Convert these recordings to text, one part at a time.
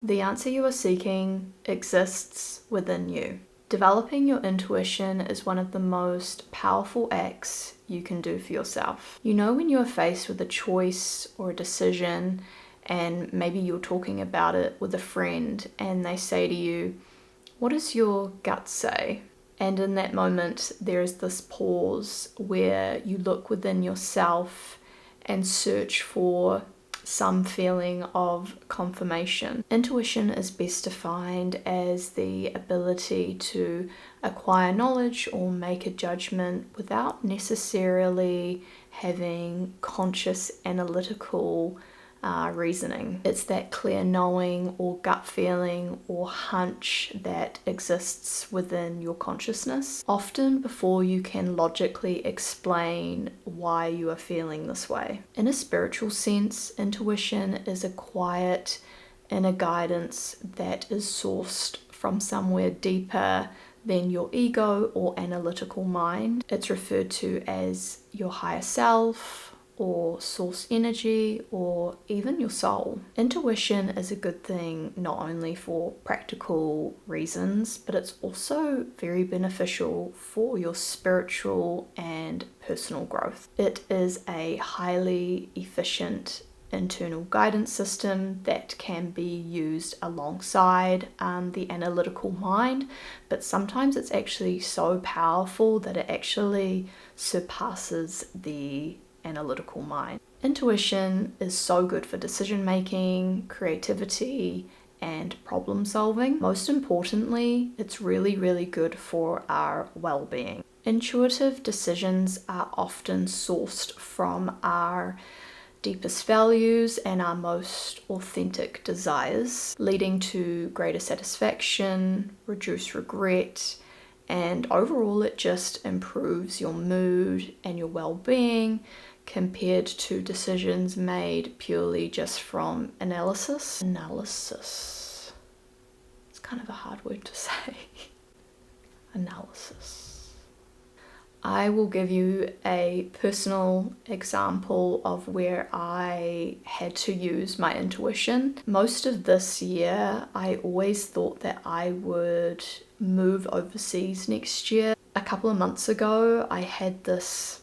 The answer you are seeking exists within you. Developing your intuition is one of the most powerful acts you can do for yourself. You know when you are faced with a choice or a decision, and maybe you're talking about it with a friend and they say to you, "What does your gut say?" And in that moment, there is this pause where you look within yourself and search for some feeling of confirmation. Intuition is best defined as the ability to acquire knowledge or make a judgment without necessarily having conscious analytical reasoning. It's that clear knowing or gut feeling or hunch that exists within your consciousness, often before you can logically explain why you are feeling this way. In a spiritual sense, intuition is a quiet inner guidance that is sourced from somewhere deeper than your ego or analytical mind. It's referred to as your higher self, or source energy, or even your soul. Intuition is a good thing not only for practical reasons, but it's also very beneficial for your spiritual and personal growth. It is a highly efficient internal guidance system that can be used alongside the analytical mind, but sometimes it's actually so powerful that it actually surpasses the analytical mind. Intuition is so good for decision making, creativity, and problem solving. Most importantly, it's really good for our well-being. Intuitive decisions are often sourced from our deepest values and our most authentic desires, leading to greater satisfaction, reduced regret, and overall it just improves your mood and your well-being compared to decisions made purely just from analysis. Analysis. It's kind of a hard word to say. Analysis. I will give you a personal example of where I had to use my intuition. Most of this year, I always thought that I would move overseas next year. A couple of months ago, I had this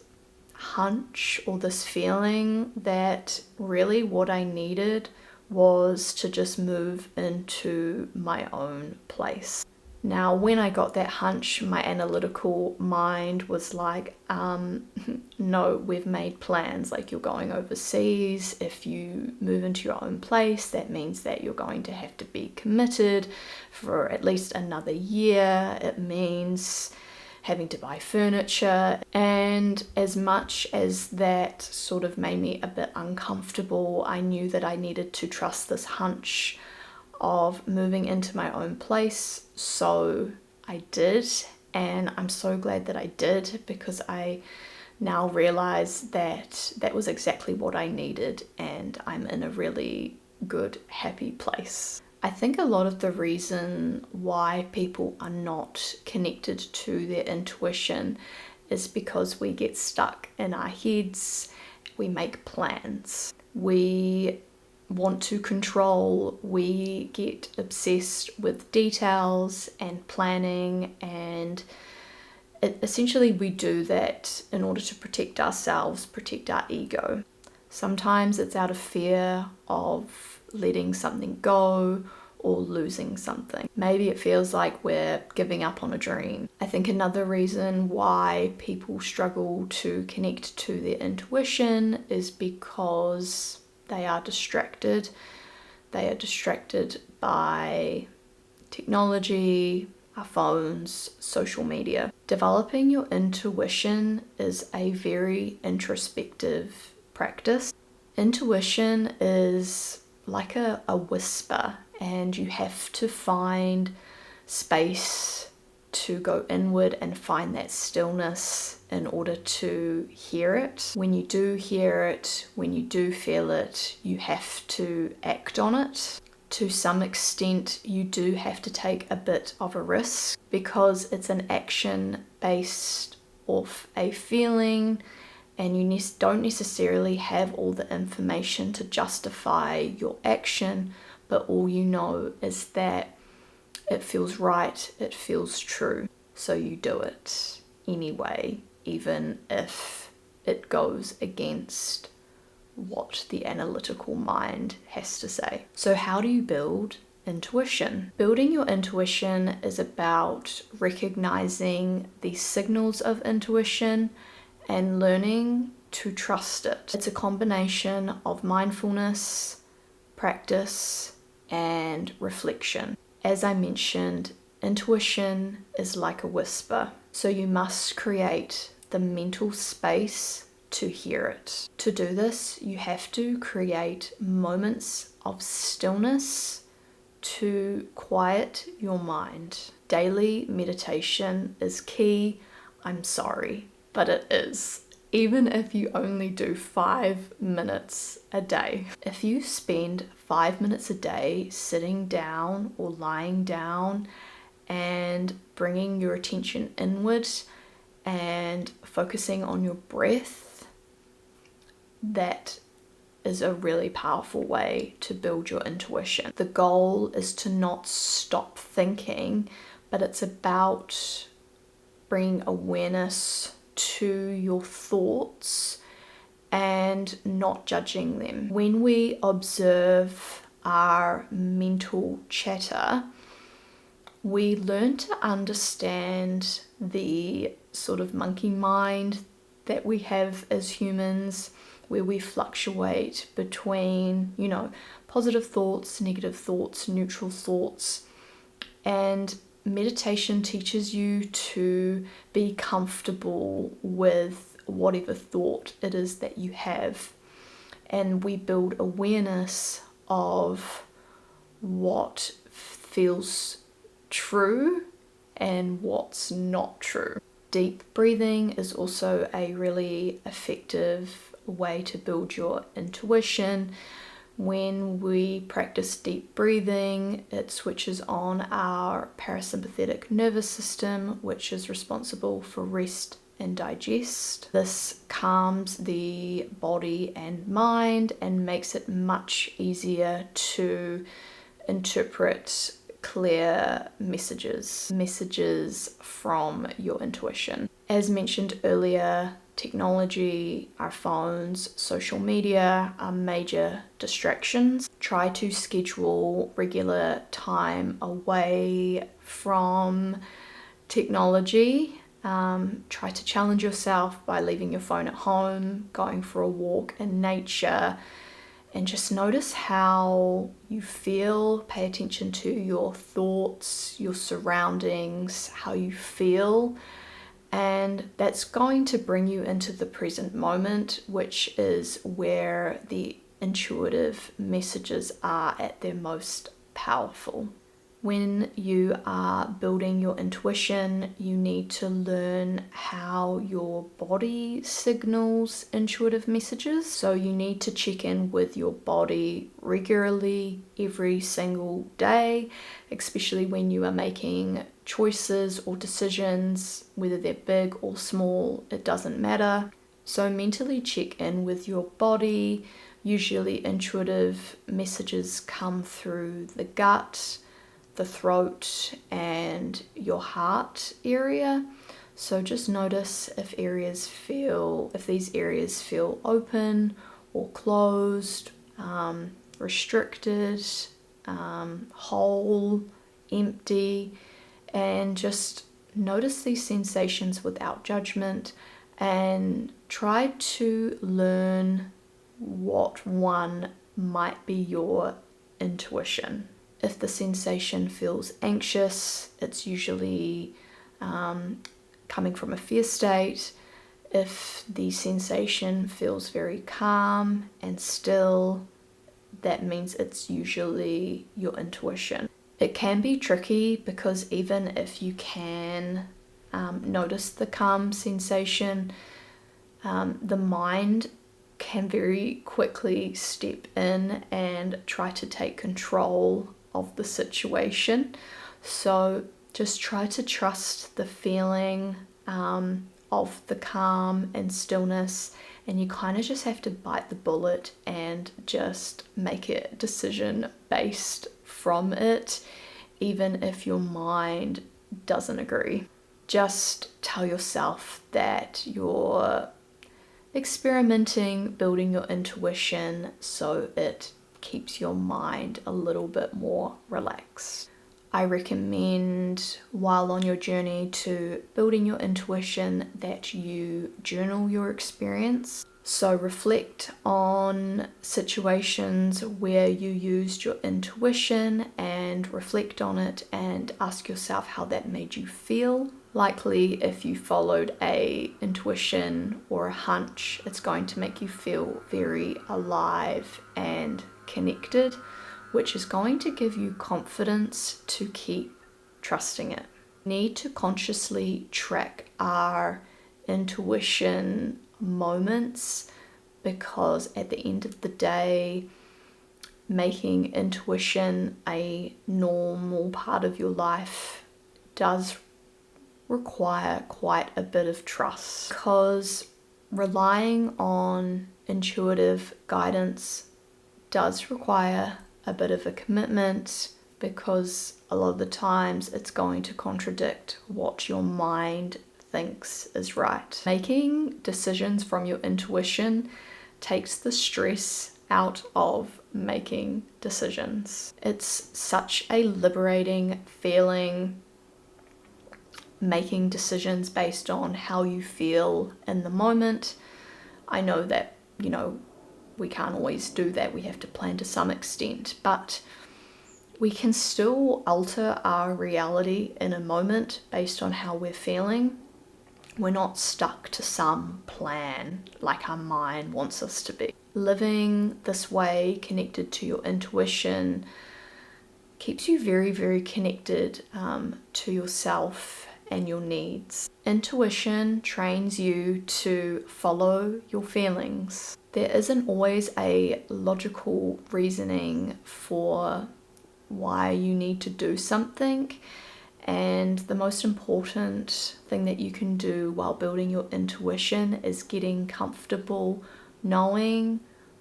hunch or this feeling that really what I needed was to just move into my own place. Now, when I got that hunch, my analytical mind was like, no, we've made plans, like you're going overseas. If you move into your own place, that means that you're going to have to be committed for at least another year. It means having to buy furniture. And as much as that sort of made me a bit uncomfortable, I knew that I needed to trust this hunch of moving into my own place. So I did, and I'm so glad that I did, because I now realize that that was exactly what I needed, and I'm in a really good, happy place. I think a lot of the reason why people are not connected to their intuition is because we get stuck in our heads, we make plans, we want to control, we get obsessed with details and planning, and essentially we do that in order to protect ourselves, protect our ego. Sometimes it's out of fear of letting something go or losing something. Maybe it feels like we're giving up on a dream. I think another reason why people struggle to connect to their intuition is because they are distracted. They are distracted by technology, our phones, social media. Developing your intuition is a very introspective practice. Intuition is like a whisper, and you have to find space to go inward and find that stillness in order to hear it. When you do hear it, when you do feel it, you have to act on it. To some extent, you do have to take a bit of a risk because it's an action based off a feeling, and you don't necessarily have all the information to justify your action, but all you know is that it feels right, it feels true, so you do it anyway, even if it goes against what the analytical mind has to say. So how do you build intuition? Building your intuition is about recognizing the signals of intuition and learning to trust it. It's a combination of mindfulness, practice, and reflection. As I mentioned, intuition is like a whisper, so you must create the mental space to hear it. To do this, you have to create moments of stillness to quiet your mind. Daily meditation is key. I'm sorry, but it is. Even if you only do 5 minutes a day. If you spend 5 minutes a day sitting down or lying down and bringing your attention inward and focusing on your breath, that is a really powerful way to build your intuition. The goal is to not stop thinking, but it's about bringing awareness to your thoughts and not judging them. When we observe our mental chatter, we learn to understand the sort of monkey mind that we have as humans, where we fluctuate between, positive thoughts, negative thoughts, neutral thoughts. And meditation teaches you to be comfortable with whatever thought it is that you have. And we build awareness of what feels true and what's not true. Deep breathing is also a really effective way to build your intuition. When we practice deep breathing, it switches on our parasympathetic nervous system, which is responsible for rest and digest. This calms the body and mind and makes it much easier to interpret clear messages from your intuition. As mentioned earlier, technology, our phones, social media are major distractions. Try to schedule regular time away from technology. Try to challenge yourself by leaving your phone at home, going for a walk in nature, and just notice how you feel. Pay attention to your thoughts, your surroundings, how you feel. And that's going to bring you into the present moment, which is where the intuitive messages are at their most powerful. When you are building your intuition, you need to learn how your body signals intuitive messages. So you need to check in with your body regularly every single day, especially when you are making choices or decisions, whether they're big or small, it doesn't matter. So mentally check in with your body. Usually intuitive messages come through the gut, the throat, and your heart area. So just notice if these areas feel open or closed, restricted, whole, empty, and just notice these sensations without judgment and try to learn what one might be your intuition. If the sensation feels anxious, it's usually coming from a fear state. If the sensation feels very calm and still, that means it's usually your intuition. It can be tricky because even if you can notice the calm sensation, the mind can very quickly step in and try to take control of the situation. So just try to trust the feeling of the calm and stillness and you kind of just have to bite the bullet and just make a decision based from it, even if your mind doesn't agree. Just tell yourself that you're experimenting, building your intuition so it keeps your mind a little bit more relaxed. I recommend, while on your journey to building your intuition, that you journal your experience. So reflect on situations where you used your intuition and reflect on it and ask yourself how that made you feel. Likely, if you followed a intuition or a hunch, it's going to make you feel very alive and connected, which is going to give you confidence to keep trusting it. We need to consciously track our intuition moments, because at the end of the day, making intuition a normal part of your life does require quite a bit of trust, because relying on intuitive guidance does require a bit of a commitment, because a lot of the times it's going to contradict what your mind thinks is right. Making decisions from your intuition takes the stress out of making decisions. It's such a liberating feeling, making decisions based on how you feel in the moment. I know that, we can't always do that. We have to plan to some extent, but we can still alter our reality in a moment based on how we're feeling. We're not stuck to some plan like our mind wants us to be. Living this way, connected to your intuition, keeps you very, very connected to yourself and your needs. Intuition trains you to follow your feelings. There isn't always a logical reasoning for why you need to do something, and the most important thing that you can do while building your intuition is getting comfortable knowing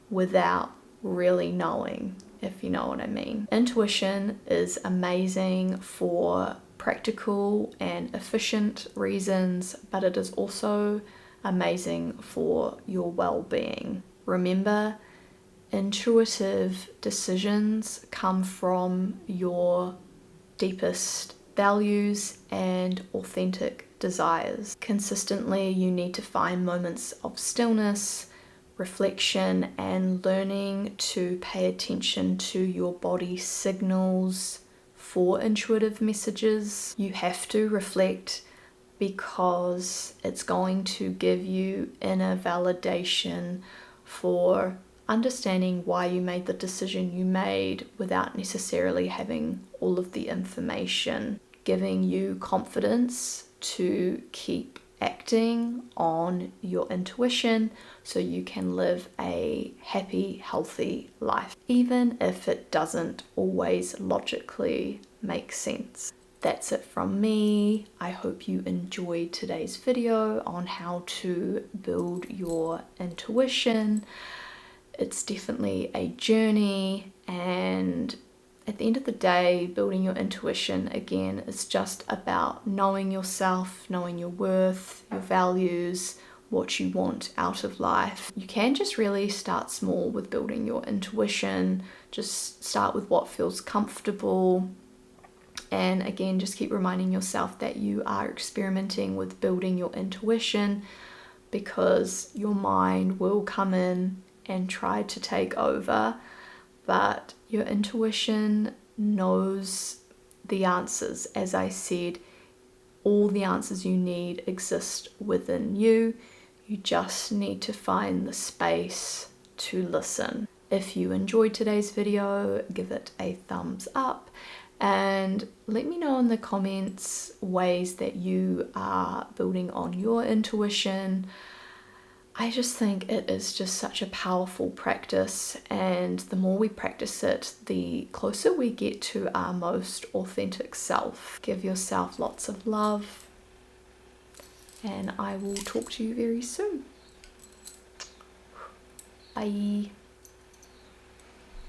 without really knowing, if you know what I mean. Intuition is amazing for practical and efficient reasons, but it is also amazing for your well-being. Remember, intuitive decisions come from your deepest values and authentic desires. Consistently, you need to find moments of stillness, reflection, and learning to pay attention to your body signals for intuitive messages. You have to reflect, because it's going to give you inner validation for understanding why you made the decision you made without necessarily having all of the information, giving you confidence to keep acting on your intuition so you can live a happy, healthy life, even if it doesn't always logically make sense. That's it from me. I hope you enjoyed today's video on how to build your intuition. It's definitely a journey, and at the end of the day, building your intuition, again, is just about knowing yourself, knowing your worth, your values, what you want out of life. You can just really start small with building your intuition. Just start with what feels comfortable. And again, just keep reminding yourself that you are experimenting with building your intuition, because your mind will come in and try to take over, but your intuition knows the answers. As I said, all the answers you need exist within you. You just need to find the space to listen. If you enjoyed today's video, give it a thumbs up and let me know in the comments ways that you are building on your intuition. I just think it is just such a powerful practice, and the more we practice it, the closer we get to our most authentic self. Give yourself lots of love, and I will talk to you very soon. Bye.